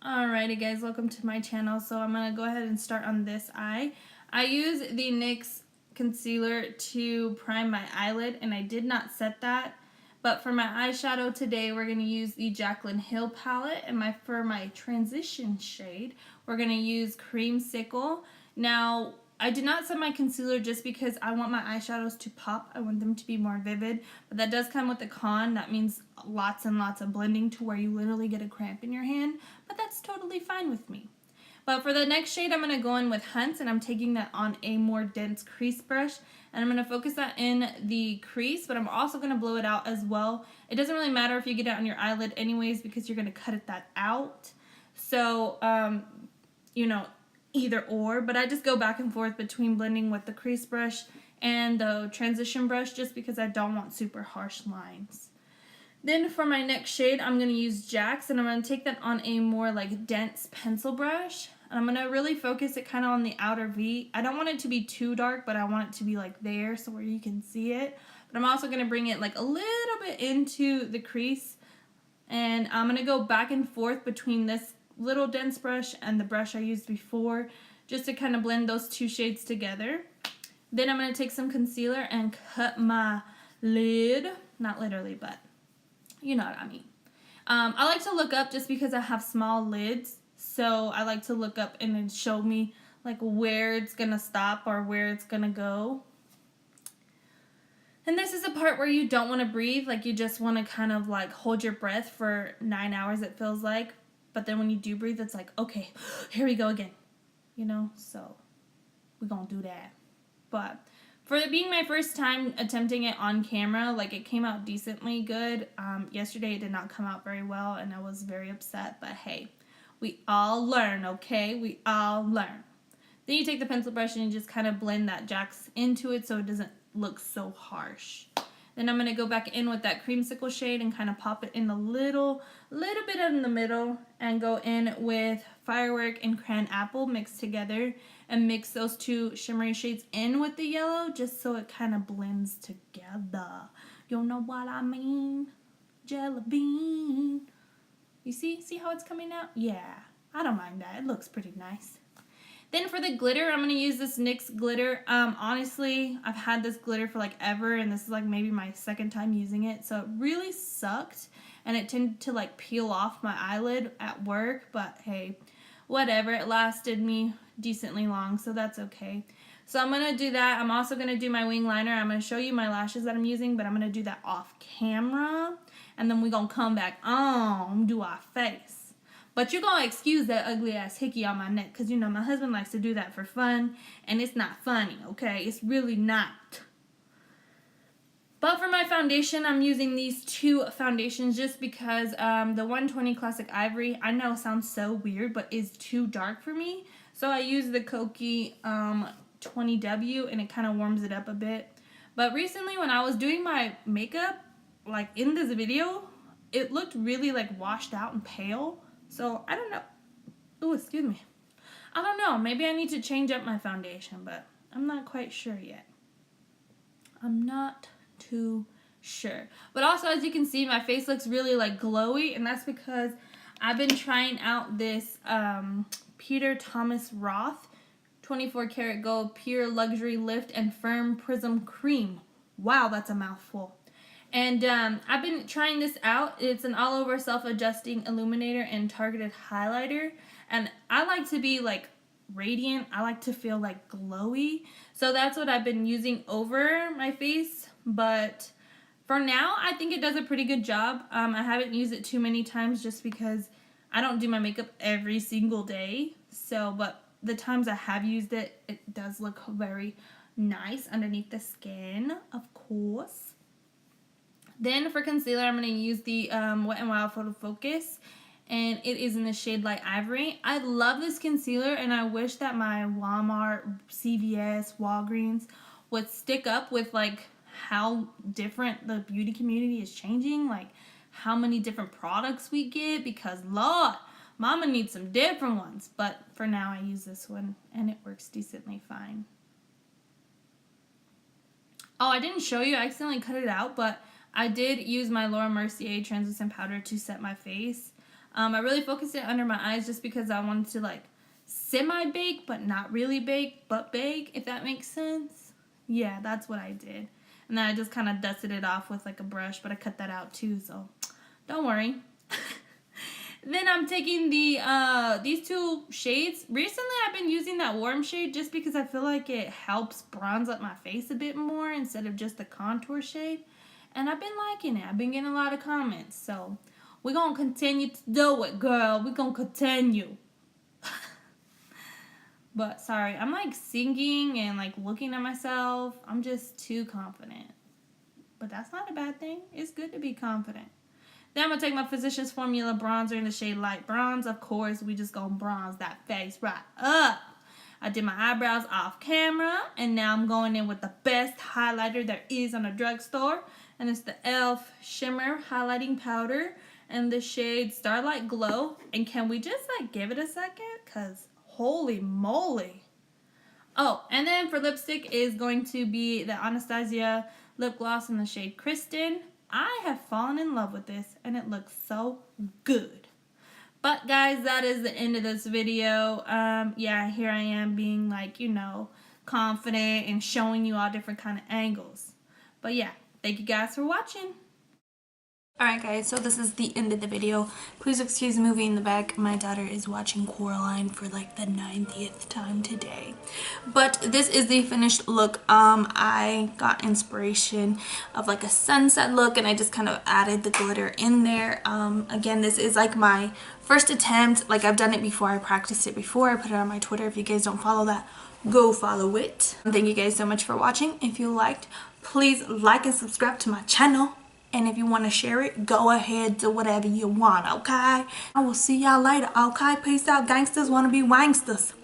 Alrighty guys, welcome to my channel. So I'm going to go ahead and start on this eye. I use the NYX concealer to prime my eyelid and I did not set that. But for my eyeshadow today, we're going to use the Jaclyn Hill palette. And for my transition shade, we're going to use Creamsicle. Now, I did not set my concealer just because I want my eyeshadows to pop. I want them to be more vivid. But that does come with a con. That means lots and lots of blending to where you literally get a cramp in your hand. But that's totally fine with me. But for the next shade, I'm going to go in with Hunt's, and I'm taking that on a more dense crease brush. And I'm going to focus that in the crease, but I'm also going to blow it out as well. It doesn't really matter if you get it on your eyelid anyways because you're going to cut that out. So, either or. But I just go back and forth between blending with the crease brush and the transition brush just because I don't want super harsh lines. Then for my next shade, I'm going to use Jack's, and I'm going to take that on a more like dense pencil brush. And I'm going to really focus it kind of on the outer V. I don't want it to be too dark, but I want it to be like there so where you can see it. But I'm also going to bring it like a little bit into the crease. And I'm going to go back and forth between this little dense brush and the brush I used before just to kind of blend those two shades together. Then I'm going to take some concealer and cut my lid. Not literally, but you know what I mean. I like to look up just because I have small lids. So I like to look up and then show me like where it's going to stop or where it's going to go. And this is the part where you don't want to breathe. Like you just want to kind of like hold your breath for 9 hours it feels like. But then when you do breathe, it's like, okay, here we go again. You know, so we're going to do that. But for it being my first time attempting it on camera, like it came out decently good. Yesterday it did not come out very well and I was very upset. But hey, we all learn, okay? We all learn. Then you take the pencil brush and you just kind of blend that Jack's into it so it doesn't look so harsh. Then I'm going to go back in with that Creamsicle shade and kind of pop it in a little bit in the middle and go in with Firework and Cran Apple mixed together and mix those two shimmery shades in with the yellow just so it kind of blends together. You know what I mean? Jelly bean. You see how it's coming out? Yeah, I don't mind that. It looks pretty nice. Then for the glitter, I'm going to use this NYX glitter. Honestly, I've had this glitter for like ever, and this is like maybe my second time using it. So it really sucked, and it tended to like peel off my eyelid at work. But hey, whatever. It lasted me decently long, so that's okay. So I'm going to do that. I'm also going to do my wing liner. I'm going to show you my lashes that I'm using, but I'm going to do that off camera. And then we're going to come back on, do our face. But you're going to excuse that ugly ass hickey on my neck because, you know, my husband likes to do that for fun. And it's not funny, okay? It's really not. But for my foundation, I'm using these two foundations just because the 120 Classic Ivory, I know sounds so weird, but is too dark for me. So I use the Kokie 20W and it kind of warms it up a bit. But recently when I was doing my makeup, like in this video, it looked really like washed out and pale. So, I don't know. Oh, excuse me. I don't know. Maybe I need to change up my foundation, but I'm not quite sure yet. I'm not too sure. But also, as you can see, my face looks really like glowy, and that's because I've been trying out this Peter Thomas Roth 24 Karat Gold Pure Luxury Lift and Firm Prism Cream. Wow, that's a mouthful. And I've been trying this out. It's an all-over self-adjusting illuminator and targeted highlighter. And I like to be like radiant. I like to feel like glowy. So that's what I've been using over my face. But for now, I think it does a pretty good job. I haven't used it too many times just because I don't do my makeup every single day. So, but the times I have used it, it does look very nice underneath the skin, of course. Then for concealer, I'm going to use the Wet n Wild Photo Focus, and it is in the shade Light Ivory. I love this concealer, and I wish that my Walmart, CVS, Walgreens would stick up with like how different the beauty community is changing, like how many different products we get, because Lord, Mama needs some different ones. But for now, I use this one, and it works decently fine. Oh, I didn't show you. I accidentally cut it out, but I did use my Laura Mercier translucent powder to set my face. I really focused it under my eyes just because I wanted to like semi-bake, but not really bake, but bake, if that makes sense. Yeah, that's what I did. And then I just kind of dusted it off with like a brush, but I cut that out too, so don't worry. Then I'm taking these two shades. Recently I've been using that warm shade just because I feel like it helps bronze up my face a bit more instead of just the contour shade. And I've been liking it. I've been getting a lot of comments. So we're going to continue to do it, girl. We're going to continue. But sorry, I'm like singing and like looking at myself. I'm just too confident. But that's not a bad thing. It's good to be confident. Then I'm going to take my Physicians Formula bronzer in the shade Light Bronze. Of course, we just going to bronze that face right up. I did my eyebrows off camera. And now I'm going in with the best highlighter there is on a drugstore. And it's the e.l.f. Shimmer Highlighting Powder. And the shade Starlight Glow. And can we just like give it a second? Because holy moly. Oh, and then for lipstick is going to be the Anastasia lip gloss in the shade Kristen. I have fallen in love with this and it looks so good. But guys, that is the end of this video. Yeah, here I am being like, you know, confident and showing you all different kind of angles. But yeah, thank you guys for watching. Alright guys, so this is the end of the video. Please excuse the movie in the back. My daughter is watching Coraline for like the 90th time today. But this is the finished look. I got inspiration of like a sunset look and I just kind of added the glitter in there. Again, this is like my first attempt. Like I've done it before. I practiced it before. I put it on my Twitter. If you guys don't follow that, go follow it. Thank you guys so much for watching. If you liked, please like and subscribe to my channel. And if you want to share it, go ahead, do whatever you want, okay? I will see y'all later, okay? Peace out, gangsters wanna be wangsters.